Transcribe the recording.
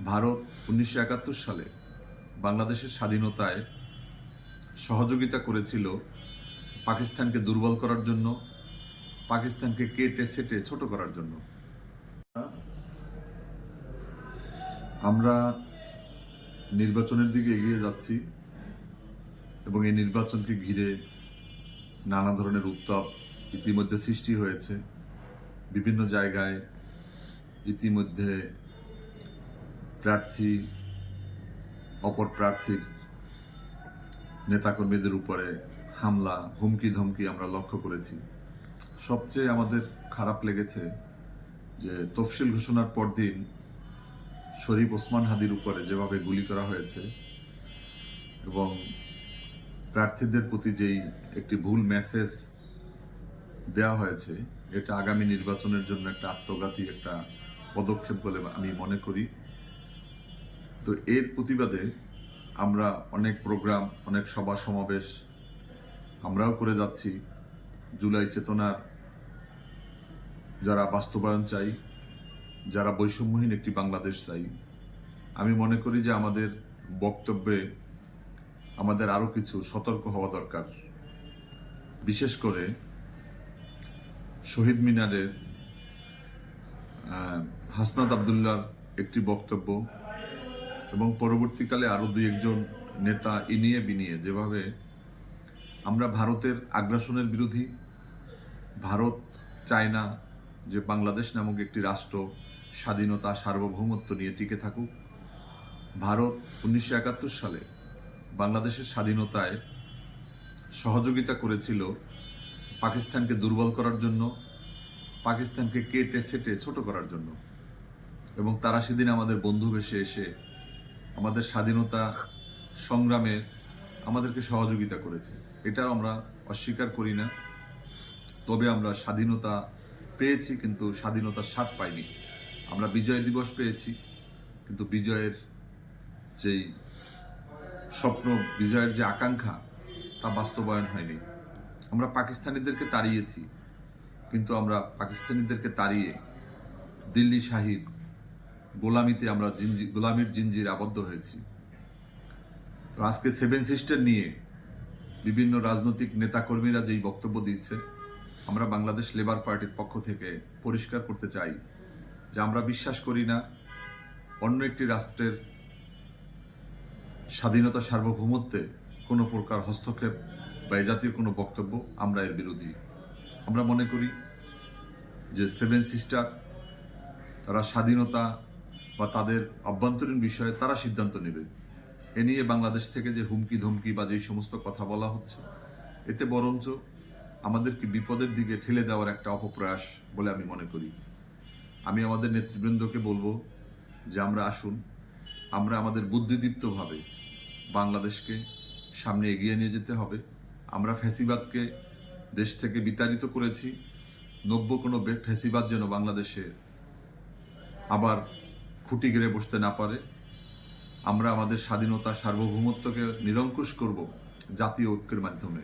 ভারত ১৯৭১ সালে বাংলাদেশের স্বাধীনতায় সহযোগিতা করেছিল পাকিস্তানকে দুর্বল করার জন্য, পাকিস্তানকে কেটে সেটে ছোট করার জন্য। আমরা নির্বাচনের দিকে এগিয়ে যাচ্ছি এবং এই নির্বাচনকে ঘিরে নানা ধরনের উত্তাপ ইতিমধ্যে সৃষ্টি হয়েছে। বিভিন্ন জায়গায় ইতিমধ্যে প্রার্থী অপর প্রার্থীর নেতাকর্মীদের উপরে হামলা, হুমকি ধমকি আমরা লক্ষ্য করেছি। সবচেয়ে আমাদের খারাপ লেগেছে যে তফসিল ঘোষণার পরদিন শরীফ ওসমান হাদির উপরে যেভাবে গুলি করা হয়েছে এবং প্রার্থীদের প্রতি যেই একটি ভুল মেসেজ দেওয়া হয়েছে, এটা আগামী নির্বাচনের জন্য একটা আত্মঘাতী একটা পদক্ষেপ বলে আমি মনে করি। তো এর প্রতিবাদে আমরা অনেক প্রোগ্রাম, অনেক সভা সমাবেশ আমরাও করে যাচ্ছি। জুলাই চেতনার যারা বাস্তবায়ন চাই, যারা বৈষম্যহীন একটি বাংলাদেশ চাই, আমি মনে করি যে আমাদের বক্তব্যে আমাদের আরো কিছু সতর্ক হওয়া দরকার। বিশেষ করে শহীদ মিনারের হাসনাত আবদুল্লাহর একটি বক্তব্য এবং পরবর্তীকালে আরো দুই একজন নেতা ইনিয়ে বিনিয়ে যেভাবে আমরা ভারতের আগ্রাসনের বিরোধী, ভারত চায় না যে বাংলাদেশ নামক একটি রাষ্ট্র স্বাধীনতা সার্বভৌমত্ব নিয়ে টিকে থাকুক। ভারত ১৯৭১ সালে বাংলাদেশের স্বাধীনতায় সহযোগিতা করেছিল পাকিস্তানকে দুর্বল করার জন্য, পাকিস্তানকে কেটে সেটে ছোট করার জন্য, এবং তারা সেদিন আমাদের বন্ধু বেশে এসে আমাদের স্বাধীনতা সংগ্রামে আমাদেরকে সহযোগিতা করেছে। এটাও আমরা অস্বীকার করি না। তবে আমরা স্বাধীনতা পেয়েছি, কিন্তু স্বাধীনতার স্বাদ পাইনি। আমরা বিজয় দিবস পেয়েছি, কিন্তু বিজয়ের যেই স্বপ্ন, বিজয়ের যে আকাঙ্ক্ষা, তা বাস্তবায়ন হয়নি। আমরা পাকিস্তানিদেরকে তাড়িয়েছি, কিন্তু আমরা পাকিস্তানিদেরকে তাড়িয়ে দিল্লি শাহীর গোলামিতে আমরা গোলামির জিঞ্জির আবদ্ধ হয়েছি। তো আজকে 7 সিস্টার নিয়ে বিভিন্ন রাজনৈতিক নেতাকর্মীরা যেই বক্তব্য দিচ্ছে, আমরা বাংলাদেশ লেবার পার্টির পক্ষ থেকে পরিষ্কার করতে চাই যে আমরা বিশ্বাস করি না অন্য একটি রাষ্ট্রের স্বাধীনতা সার্বভৌমত্বে কোনো প্রকার হস্তক্ষেপ বা এ জাতীয় কোনো বক্তব্য, আমরা এর বিরোধী। আমরা মনে করি যে 7 সিস্টার তারা স্বাধীনতা বা তাদের অভ্যন্তরীণ বিষয়ে তারা সিদ্ধান্ত নেবে। এ নিয়ে বাংলাদেশ থেকে যে হুমকি ধমকি বা যেই সমস্ত কথা বলা হচ্ছে, এতে বরঞ্চ আমাদেরকে বিপদের দিকে ঠেলে দেওয়ার একটা অপপ্রয়াস বলে আমি মনে করি। আমি আমাদের নেতৃবৃন্দকে বলবো যে আমরা আসুন, আমরা আমাদের বুদ্ধিদীপ্তভাবে বাংলাদেশকে সামনে এগিয়ে নিয়ে যেতে হবে। আমরা ফ্যাসিবাদকে দেশ থেকে বিতাড়িত করেছি, নব্য কোনো ফ্যাসিবাদ যেন বাংলাদেশে আবার খুঁটি গেড়ে বসতে না পারে। আমরা আমাদের স্বাধীনতা সার্বভৌমত্বকে নিরঙ্কুশ করব জাতীয় ঐক্যের মাধ্যমে।